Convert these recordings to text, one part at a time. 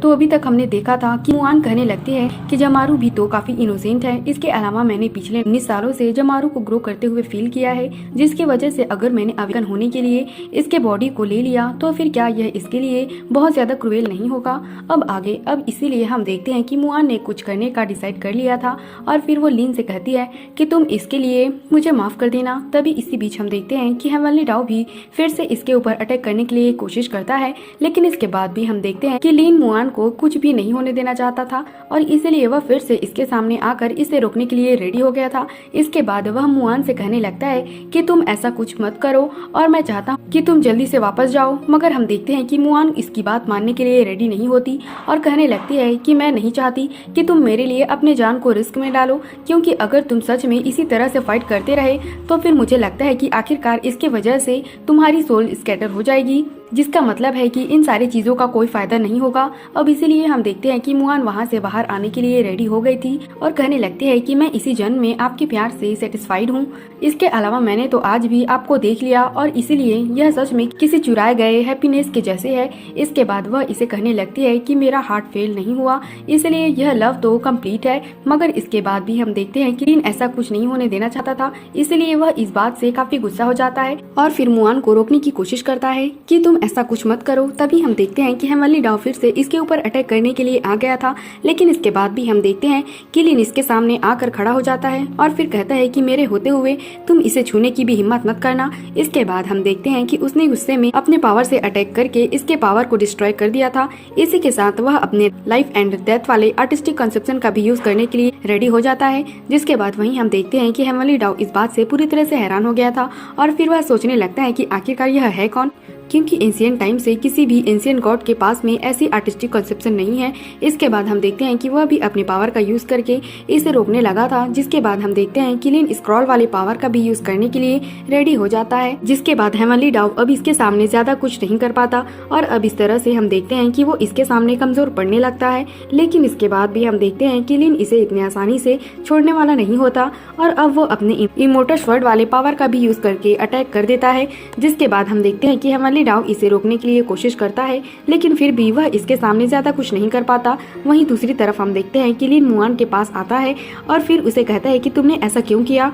तो अभी तक हमने देखा था कि मुआन कहने लगती है कि जमारू भी तो काफी इनोसेंट है। इसके अलावा मैंने पिछले 19 सालों से जमारू को ग्रो करते हुए फील किया है, जिसकी वजह से अगर मैंने अवेकन होने के लिए इसके बॉडी को ले लिया तो फिर क्या यह इसके लिए बहुत ज्यादा क्रूएल नहीं होगा। अब इसीलिए हम देखते हैं कि मुआन ने कुछ करने का डिसाइड कर लिया था और फिर वो लीन से कहती है कि तुम इसके लिए मुझे माफ कर देना। तभी इसी बीच हम देखते हैं कि हेवनली डाओ भी फिर से इसके ऊपर अटैक करने के लिए कोशिश करता है, लेकिन इसके बाद भी हम देखते हैं कि लीन मुआन को कुछ भी नहीं होने देना चाहता था और इसीलिए वह फिर से इसके सामने आकर इसे रोकने के लिए रेडी हो गया था। इसके बाद वह मुआन से कहने लगता है कि तुम ऐसा कुछ मत करो और मैं चाहता हूँ कि तुम जल्दी से वापस जाओ। मगर हम देखते हैं कि मुआन इसकी बात मानने के लिए रेडी नहीं होती और कहने लगती है कि मैं नहीं चाहती कि तुम मेरे लिए अपने जान को रिस्क में डालो, क्योंकि अगर तुम सच में इसी तरह से फाइट करते रहे तो फिर मुझे लगता है कि आखिरकार इसके वजह से तुम्हारी सोल स्कैटर हो जाएगी, जिसका मतलब है कि इन सारी चीजों का कोई फायदा नहीं होगा। अब इसीलिए हम देखते हैं कि मुआन वहाँ से बाहर आने के लिए रेडी हो गई थी और कहने लगती है कि मैं इसी जन्म में आपके प्यार से सेटिस्फाइड हूँ। इसके अलावा मैंने तो आज भी आपको देख लिया और इसीलिए यह सच में किसी चुराए गए हैप्पीनेस के जैसे है। इसके बाद वह इसे कहने लगती है कि मेरा हार्ट फेल नहीं हुआ, इसलिए यह लव तो कम्प्लीट है। मगर इसके बाद भी हम देखते हैं कि लीन ऐसा कुछ नहीं होने देना चाहता था, इसलिए वह इस बात से काफी गुस्सा हो जाता है और फिर मुआन को रोकने की कोशिश करता है कि तुम ऐसा कुछ मत करो। तभी हम देखते हैं कि हेवनली डाओ फिर से इसके ऊपर अटैक करने के लिए आ गया था, लेकिन इसके बाद भी हम देखते हैं कि लीन इसके सामने आकर खड़ा हो जाता है और फिर कहता है कि मेरे होते हुए तुम इसे छूने की भी हिम्मत मत करना। इसके बाद हम देखते हैं कि उसने गुस्से में अपने पावर से अटैक करके इसके पावर को डिस्ट्रॉय कर दिया था। इसी के साथ वह अपने लाइफ एंड डेथ वाले आर्टिस्टिक कंसेप्शन का भी यूज करने के लिए रेडी हो जाता है। जिसके बाद वहीं हम देखते हैं कि हेवनली डाओ इस बात से पूरी तरह से हैरान हो गया था और फिर वह सोचने लगता है कि आखिरकार यह है कौन, क्योंकि एंशिएंट टाइम से किसी भी एंशिएंट गॉड के पास में ऐसी आर्टिस्टिक कंसेप्शन नहीं है। इसके बाद हम देखते हैं कि वह भी अपने पावर का यूज करके इसे रोकने लगा था। जिसके बाद हम देखते हैं कि लीन स्क्रॉल वाले पावर का भी यूज करने के लिए रेडी हो जाता है। जिसके बाद हेवनली डाओ अब इसके सामने ज्यादा कुछ नहीं कर पाता और अब इस तरह से हम देखते हैं कि वो इसके सामने कमजोर पड़ने लगता है। लेकिन इसके बाद भी हम देखते हैं कि लीन इसे इतनी आसानी से छोड़ने वाला नहीं होता और अब वो अपने इमोर्टल स्वर्ड वाले पावर का भी यूज करके अटैक कर देता है। जिसके बाद हम देखते हैं कि हेवनली डाओ इसे रोकने के लिए कोशिश करता है, लेकिन फिर भी वह इसके सामने ज्यादा कुछ नहीं कर पाता। वहीं दूसरी तरफ हम देखते हैं कि लीन मुआन के पास आता है और फिर उसे कहता है कि तुमने ऐसा क्यों किया।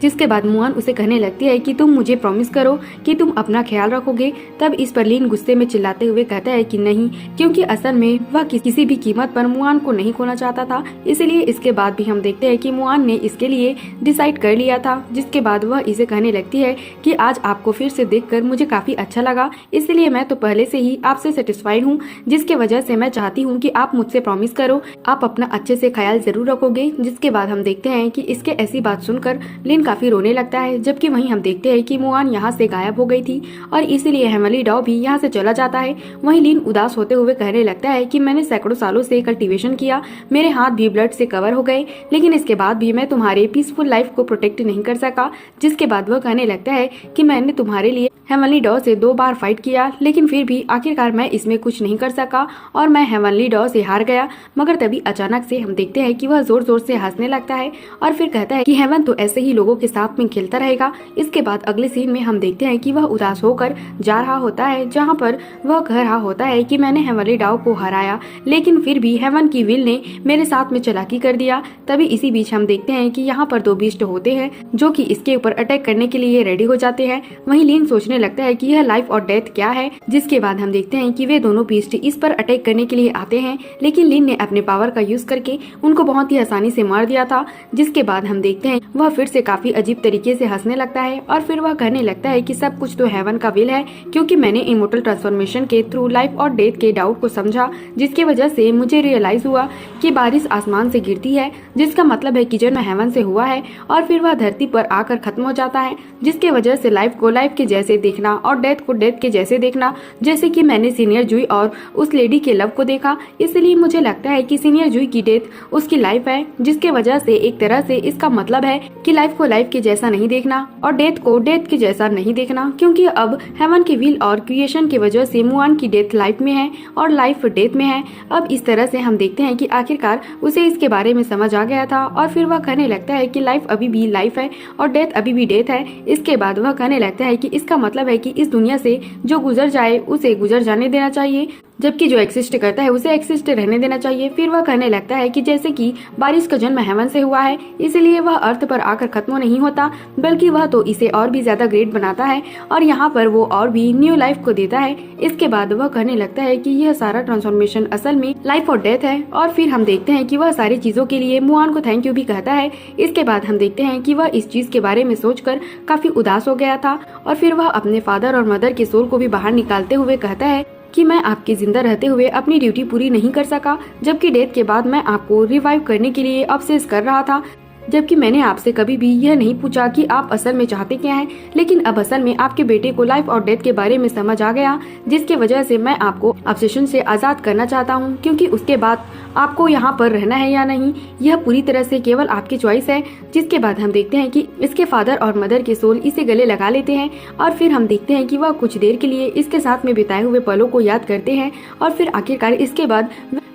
जिसके बाद मुआन उसे कहने लगती है कि तुम मुझे प्रॉमिस करो कि तुम अपना ख्याल रखोगे। तब इस पर लीन गुस्से में चिल्लाते हुए कहता है कि नहीं, क्योंकि असल में वह किसी भी कीमत पर मुआन को नहीं खोना चाहता था। इसलिए इसके बाद भी हम देखते हैं कि मुआन ने इसके लिए डिसाइड कर लिया था। जिसके बाद वह इसे कहने लगती है कि आज आपको फिर से देखकर मुझे काफी अच्छा लगा, इसलिए मैं तो पहले से ही आपसे सेटिस्फाइड हूँ, जिसके वजह से मैं चाहती हूँ कि आप मुझसे प्रॉमिस करो आप अपना अच्छे से ख्याल जरूर रखोगे। जिसके बाद हम देखते हैं कि इसके ऐसी बात सुनकर लीन काफी रोने लगता है, जबकि वहीं हम देखते हैं कि मुआन यहाँ से गायब हो गई थी और इसीलिए हेवनली डाओ भी यहाँ से चला जाता है। वहीं लीन उदास होते हुए कहने लगता है कि मैंने सैकड़ों सालों से कल्टीवेशन किया, मेरे हाथ भी ब्लड से कवर हो गए, लेकिन इसके बाद भी मैं तुम्हारे पीसफुल लाइफ को प्रोटेक्ट नहीं कर सका। जिसके बाद वह कहने लगता है कि मैंने तुम्हारे लिए हेवनली डाओ से 2 बार फाइट किया, लेकिन फिर भी आखिरकार मैं इसमें कुछ नहीं कर सका और मैं हेवनली डाओ से हार गया। मगर तभी अचानक से हम देखते हैं कि वह जोर जोर से हंसने लगता है और फिर कहता है कि हेवन तो ऐसे ही लोगों के साथ में खेलता रहेगा। इसके बाद अगले सीन में हम देखते हैं कि वह उदास होकर जा रहा होता है, जहाँ पर वह कह रहा होता है कि मैंने हेवनली डाओ को हराया, लेकिन फिर भी हेवन की विल ने मेरे साथ में चालाकी कर दिया। तभी इसी बीच हम देखते हैं कि यहाँ पर 2 बीस्ट होते हैं जो कि इसके ऊपर अटैक करने के लिए रेडी हो जाते हैं। वहीं लीन सोचने लगता है कि यह लाइफ और डेथ क्या है। जिसके बाद हम देखते हैं कि वे दोनों बीस्ट इस पर अटैक करने के लिए आते हैं, लेकिन लीन ने अपने पावर का यूज करके उनको बहुत ही आसानी से मार दिया था। जिसके बाद हम देखते हैं वह फिर से काफी अजीब तरीके से हंसने लगता है और फिर वह कहने लगता है कि सब कुछ तो हेवन का विल है, क्योंकि मैंने इमोर्टल ट्रांसफॉर्मेशन के थ्रू लाइफ और डेथ के डाउट को समझा, जिसकी वजह से मुझे रियलाइज हुआ कि बारिश आसमान से गिरती है, जिसका मतलब है कि जन्म हेवन से हुआ है और फिर वह धरती पर आकर खत्म हो जाता है, जिसके वजह से लाइफ को लाइफ के जैसे देखना और डेथ को डेथ के जैसे देखना, जैसे कि मैंने सीनियर जुई और उस लेडी के लव को देखा। इसलिए मुझे लगता है कि सीनियर जुई की डेथ उसकी लाइफ है, जिसके वजह से एक तरह से इसका मतलब है कि लाइफ को लाइफ के जैसा नहीं देखना और डेथ को डेथ के जैसा नहीं देखना, क्योंकि अब हेवन की विल और क्रिएशन की वजह से मुआन की डेथ लाइफ में है और लाइफ डेथ में है। अब इस तरह से हम देखते हैं कि आखिरकार उसे इसके बारे में समझ आ गया था और फिर वह कहने लगता है कि लाइफ अभी भी लाइफ है और डेथ अभी भी डेथ है। इसके बाद वह कहने लगता है कि इसका मतलब है कि इस दुनिया से जो गुजर जाए उसे गुजर जाने देना चाहिए, जबकि जो एक्सिस्ट करता है उसे एक्सिस्ट रहने देना चाहिए। फिर वह कहने लगता है कि जैसे कि बारिश का जन्म हेवन से हुआ है, इसलिए वह अर्थ पर आकर खत्म नहीं होता, बल्कि वह तो इसे और भी ज्यादा ग्रेट बनाता है और यहाँ पर वो और भी न्यू लाइफ को देता है। इसके बाद वह कहने लगता है कि यह सारा ट्रांसफॉर्मेशन असल में लाइफ और डेथ है। और फिर हम देखते हैं कि वह सारी चीजों के लिए मुआन को थैंक यू भी कहता है। इसके बाद हम देखते हैं कि वह इस चीज के बारे में सोचकर काफी उदास हो गया था और फिर वह अपने फादर और मदर के सोल को भी बाहर निकालते हुए कहता है कि मैं आपके जिंदा रहते हुए अपनी ड्यूटी पूरी नहीं कर सका, जबकि डेथ के बाद मैं आपको रिवाइव करने के लिए ऑब्सेस कर रहा था, जबकि मैंने आपसे कभी भी यह नहीं पूछा कि आप असल में चाहते क्या हैं। लेकिन अब असल में आपके बेटे को लाइफ और डेथ के बारे में समझ आ गया, जिसके वजह से मैं आपको ऑब्सेशन से आजाद करना चाहता हूं, क्योंकि उसके बाद आपको यहाँ पर रहना है या नहीं यह पूरी तरह से केवल आपकी चॉइस है। जिसके बाद हम देखते हैं कि इसके फादर और मदर के सोल इसे गले लगा लेते हैं और फिर हम देखते हैं कि वह कुछ देर के लिए इसके साथ में बिताए हुए पलों को याद करते हैं और फिर आखिरकार इसके बाद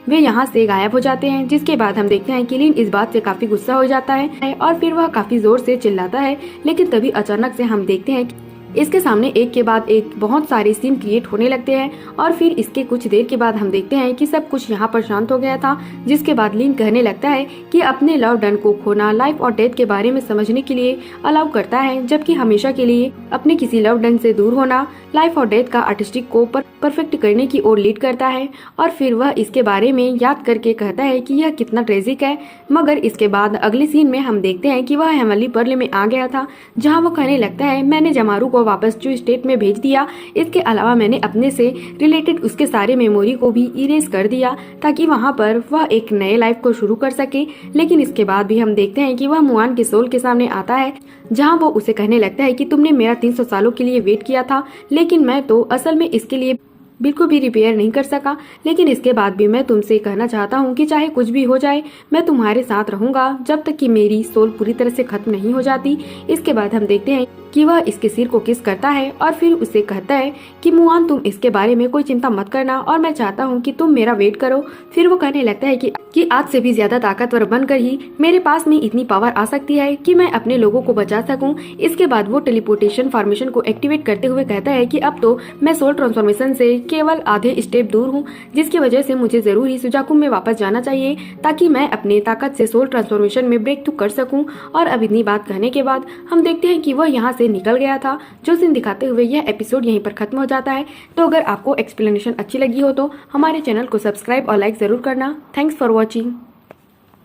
वे यहाँ से गायब हो जाते हैं। जिसके बाद हम देखते हैं कि लिन इस बात से काफी गुस्सा हो जाता है और फिर वह काफी जोर से चिल्लाता है। लेकिन तभी अचानक से हम देखते हैं कि इसके सामने एक के बाद एक बहुत सारे सीन क्रिएट होने लगते हैं और फिर इसके कुछ देर के बाद हम देखते हैं कि सब कुछ यहाँ पर शांत हो गया था। जिसके बाद लिन कहने लगता है कि अपने लव डन को खोना लाइफ और डेथ के बारे में समझने के लिए अलाउ करता है, जबकि हमेशा के लिए अपने किसी लव डन से दूर होना लाइफ और डेथ का आर्टिस्टिक को परफेक्ट करने की ओर लीड करता है। और फिर वह इसके बारे में याद करके कहता है कि यह कितना ट्रेजिक है। मगर इसके बाद अगले सीन में हम देखते हैं कि वह हेवनली पर्ल में आ गया था, जहाँ वो कहने लगता है मैंने जमारू को वापस जो स्टेट में भेज दिया, इसके अलावा मैंने अपने से रिलेटेड उसके सारे मेमोरी को भी इरेज कर दिया ताकि वहाँ पर वह एक नए लाइफ को शुरू कर सके। लेकिन इसके बाद भी हम देखते हैं कि वह मुआन के सोल के सामने आता है, जहाँ वो उसे कहने लगता है कि तुमने मेरा 300 सालों के लिए वेट किया था, लेकिन मैं तो असल में इसके लिए बिल्कुल भी रिपेयर नहीं कर सका। लेकिन इसके बाद भी मैं तुमसे कहना चाहता हूँ कि चाहे कुछ भी हो जाए, मैं तुम्हारे साथ रहूंगा जब तक कि मेरी सोल पूरी तरह से खत्म नहीं हो जाती। इसके बाद हम देखते हैं कि वह इसके सिर को किस करता है और फिर उसे कहता है कि मुआन तुम इसके बारे में कोई चिंता मत करना और मैं चाहता हूँ कि तुम मेरा वेट करो। फिर वो कहने लगता है कि आज से भी ज्यादा ताकतवर बनकर ही मेरे पास में इतनी पावर आ सकती है कि मैं अपने लोगों को बचा सकूं। इसके बाद वो टेलीपोर्टेशन फॉर्मेशन को एक्टिवेट करते हुए कहता है कि अब तो मैं सोल ट्रांसफॉर्मेशन से केवल आधे स्टेप दूर हूँ, जिसकी वजह से मुझे जरूर ही सुजाकू में वापस जाना चाहिए ताकि मैं अपने ताकत से सोल ट्रांसफॉर्मेशन में ब्रेक थ्रू कर सकूं। और अब इतनी बात कहने के बाद हम देखते हैं कि वह यहाँ से निकल गया था। जो सीन दिखाते हुए यह एपिसोड यहीं पर खत्म हो जाता है। तो अगर आपको एक्सप्लेनेशन अच्छी लगी हो तो हमारे चैनल को सब्सक्राइब और लाइक जरूर करना। Thanks for watching.